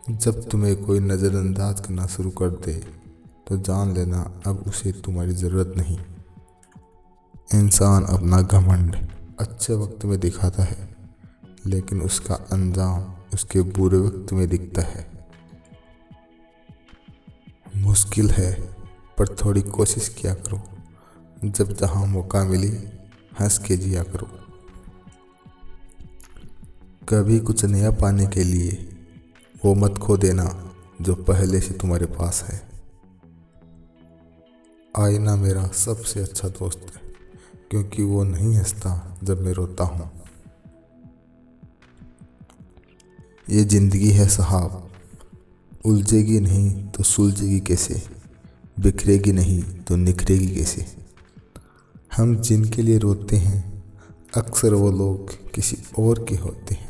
जब तुम्हें कोई नज़रअंदाज करना शुरू कर दे तो जान लेना अब उसे तुम्हारी ज़रूरत नहीं। इंसान अपना घमंड अच्छे वक्त में दिखाता है, लेकिन उसका अंजाम उसके बुरे वक्त में दिखता है। मुश्किल है, पर थोड़ी कोशिश किया करो। जब जहाँ मौका मिले हंस के जिया करो। कभी कुछ नया पाने के लिए वो मत खो देना जो पहले से तुम्हारे पास है। आईना मेरा सबसे अच्छा दोस्त है, क्योंकि वो नहीं हंसता जब मैं रोता हूँ। ये जिंदगी है साहब, उलझेगी नहीं तो सुलझेगी कैसे, बिखरेगी नहीं तो निखरेगी कैसे। हम जिनके लिए रोते हैं अक्सर वो लोग किसी और के होते हैं।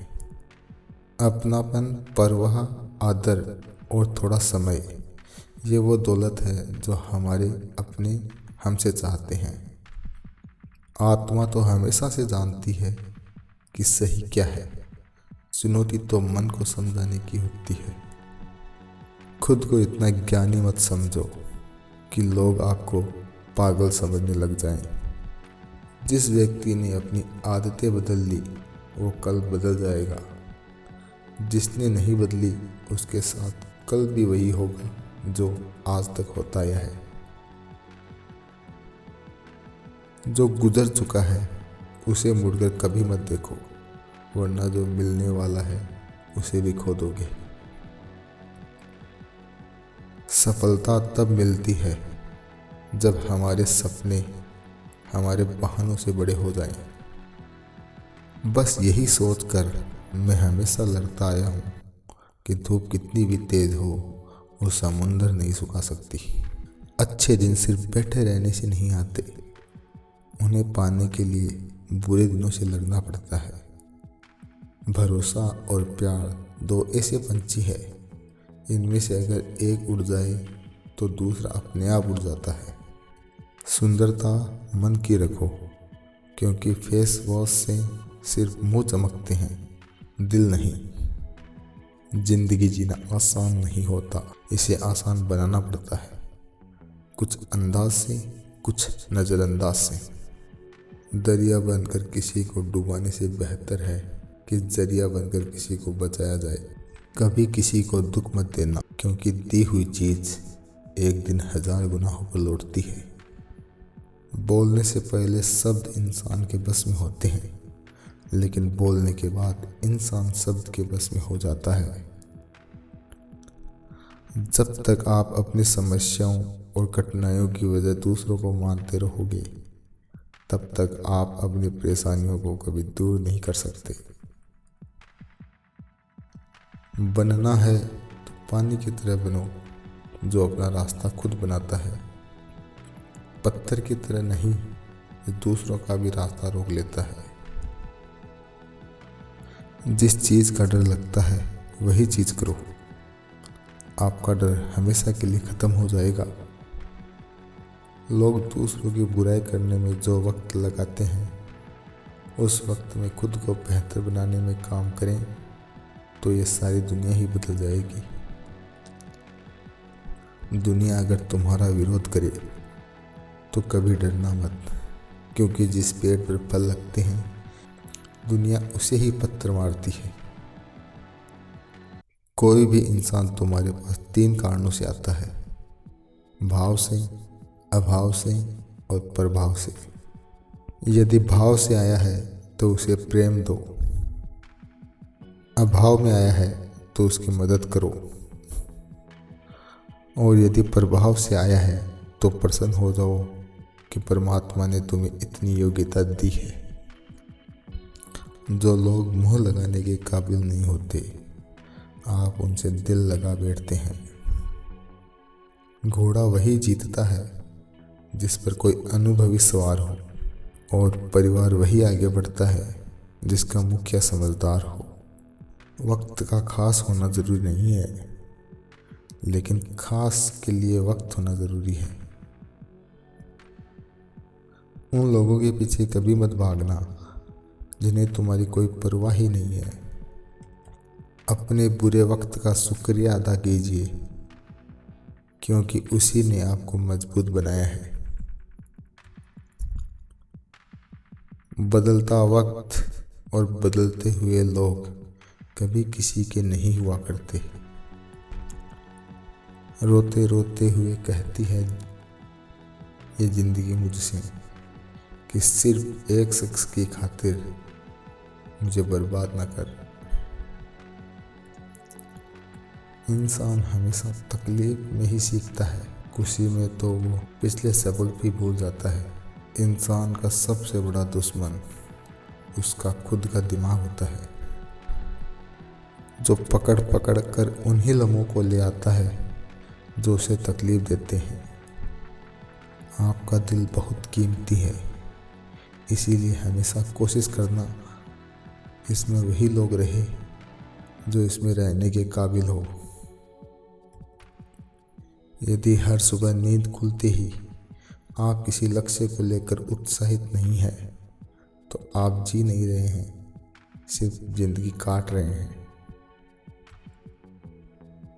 अपनापन, परवाह, आदर और थोड़ा समय, ये वो दौलत है जो हमारे अपने हमसे चाहते हैं। आत्मा तो हमेशा से जानती है कि सही क्या है, चुनौती तो मन को समझाने की होती है। खुद को इतना ज्ञानी मत समझो कि लोग आपको पागल समझने लग जाएं। जिस व्यक्ति ने अपनी आदतें बदल ली वो कल बदल जाएगा। जिसने नहीं बदली उसके साथ कल भी वही होगा जो आज तक होता आया है। जो गुजर चुका है उसे मुड़कर कभी मत देखो, वरना जो मिलने वाला है उसे भी खो दोगे। सफलता तब मिलती है जब हमारे सपने हमारे बहानों से बड़े हो जाएं। बस यही सोचकर मैं हमेशा लड़ता आया हूँ कि धूप कितनी भी तेज हो वो समुंदर नहीं सुखा सकती। अच्छे दिन सिर्फ बैठे रहने से नहीं आते, उन्हें पाने के लिए बुरे दिनों से लड़ना पड़ता है। भरोसा और प्यार दो ऐसे पंछी है, इनमें से अगर एक उड़ जाए तो दूसरा अपने आप उड़ जाता है। सुंदरता मन की रखो, क्योंकि फेस वॉश से सिर्फ मुंह चमकते हैं, दिल नहीं। जिंदगी जीना आसान नहीं होता, इसे आसान बनाना पड़ता है। कुछ अंदाज से, कुछ नज़रअंदाज से। दरिया बनकर किसी को डुबाने से बेहतर है कि जरिया बनकर किसी को बचाया जाए। कभी किसी को दुख मत देना, क्योंकि दी हुई चीज़ एक दिन 1000 गुना होकर लौटती है। बोलने से पहले शब्द इंसान के बस में होते हैं, लेकिन बोलने के बाद इंसान शब्द के बस में हो जाता है। जब तक आप अपनी समस्याओं और कठिनाइयों की वजह दूसरों को मानते रहोगे, तब तक आप अपनी परेशानियों को कभी दूर नहीं कर सकते। बनना है तो पानी की तरह बनो, जो अपना रास्ता खुद बनाता है। पत्थर की तरह नहीं, जो दूसरों का भी रास्ता रोक लेता है। जिस चीज़ का डर लगता है वही चीज़ करो, आपका डर हमेशा के लिए ख़त्म हो जाएगा। लोग दूसरों की बुराई करने में जो वक्त लगाते हैं, उस वक्त में खुद को बेहतर बनाने में काम करें तो ये सारी दुनिया ही बदल जाएगी। दुनिया अगर तुम्हारा विरोध करे तो कभी डरना मत, क्योंकि जिस पेड़ पर फल लगते हैं दुनिया उसे ही पत्थर मारती है। कोई भी इंसान तुम्हारे पास 3 कारणों से आता है, भाव से, अभाव से और प्रभाव से। यदि भाव से आया है तो उसे प्रेम दो, अभाव में आया है तो उसकी मदद करो, और यदि प्रभाव से आया है तो प्रसन्न हो जाओ कि परमात्मा ने तुम्हें इतनी योग्यता दी है। जो लोग मुंह लगाने के काबिल नहीं होते, आप उनसे दिल लगा बैठते हैं। घोड़ा वही जीतता है जिस पर कोई अनुभवी सवार हो, और परिवार वही आगे बढ़ता है जिसका मुखिया समझदार हो। वक्त का खास होना ज़रूरी नहीं है, लेकिन खास के लिए वक्त होना ज़रूरी है। उन लोगों के पीछे कभी मत भागना जिन्हें तुम्हारी कोई परवाह ही नहीं है। अपने बुरे वक्त का शुक्रिया अदा कीजिए, क्योंकि उसी ने आपको मजबूत बनाया है। बदलता वक्त और बदलते हुए लोग कभी किसी के नहीं हुआ करते। रोते रोते हुए कहती है ये जिंदगी मुझसे कि सिर्फ एक शख्स की खातिर मुझे बर्बाद ना कर। इंसान हमेशा तकलीफ में ही सीखता है, खुशी में तो वो पिछले सबक भी भूल जाता है। इंसान का सबसे बड़ा दुश्मन उसका खुद का दिमाग होता है, जो पकड़ पकड़ कर उन्हीं लम्हों को ले आता है जो उसे तकलीफ देते हैं। आपका दिल बहुत कीमती है, इसीलिए हमेशा कोशिश करना इसमें वही लोग रहे जो इसमें रहने के काबिल हो। यदि हर सुबह नींद खुलते ही आप किसी लक्ष्य को लेकर उत्साहित नहीं है तो आप जी नहीं रहे हैं, सिर्फ जिंदगी काट रहे हैं।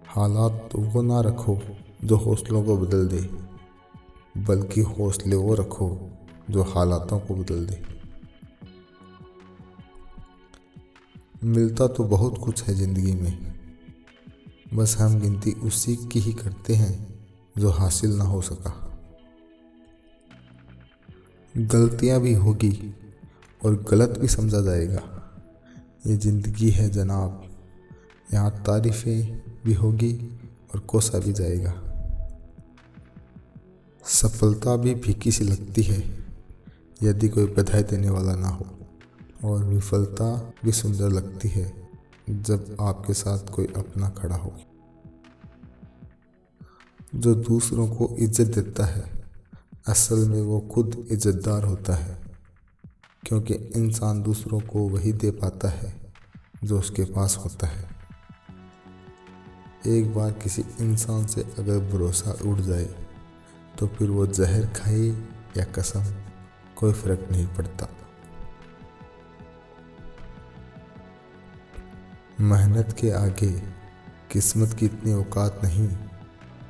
हालात तो वो ना रखो जो हौसलों को बदल दे, बल्कि हौसले वो रखो जो हालातों को बदल दे। मिलता तो बहुत कुछ है जिंदगी में, बस हम गिनती उसी की ही करते हैं जो हासिल ना हो सका। गलतियां भी होगी और गलत भी समझा जाएगा, ये जिंदगी है जनाब। यहाँ तारीफें भी होगी और कोसा भी जाएगा। सफलता भी फीकी सी लगती है यदि कोई बधाई देने वाला ना हो, और विफलता भी सुंदर लगती है जब आपके साथ कोई अपना खड़ा हो। जो दूसरों को इज्जत देता है असल में वो खुद इज्जतदार होता है, क्योंकि इंसान दूसरों को वही दे पाता है जो उसके पास होता है। एक बार किसी इंसान से अगर भरोसा उड़ जाए तो फिर वो जहर खाए या कसम, कोई फर्क नहीं पड़ता। मेहनत के आगे किस्मत की इतनी औकात नहीं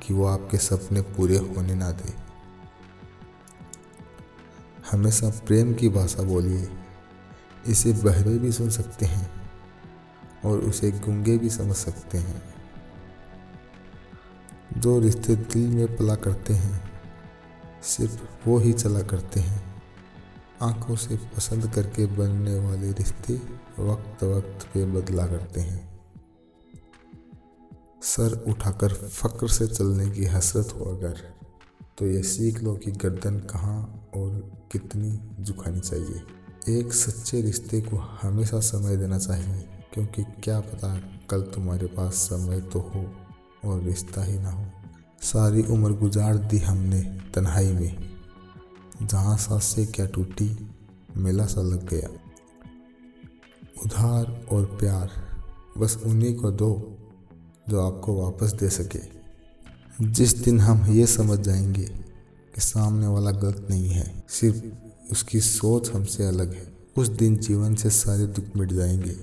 कि वो आपके सपने पूरे होने ना दे। हमेशा प्रेम की भाषा बोलिए, इसे बहरे भी सुन सकते हैं और उसे गूंगे भी समझ सकते हैं। जो रिश्ते दिल में पला करते हैं सिर्फ वो ही चला करते हैं। आंखों से पसंद करके बनने वाले रिश्ते वक्त वक्त पे बदला करते हैं। सर उठाकर फक्र से चलने की हसरत हो अगर, तो ये सीख लो कि गर्दन कहाँ और कितनी झुकानी चाहिए। एक सच्चे रिश्ते को हमेशा समय देना चाहिए, क्योंकि क्या पता कल तुम्हारे पास समय तो हो और रिश्ता ही ना हो। सारी उम्र गुजार दी हमने तन्हाई में, जहाँ सांसें क्या टूटी मेला सा लग गया। उधार और प्यार बस उन्हीं को दो जो आपको वापस दे सके। जिस दिन हम ये समझ जाएंगे कि सामने वाला गलत नहीं है, सिर्फ उसकी सोच हमसे अलग है, उस दिन जीवन से सारे दुख मिट जाएंगे।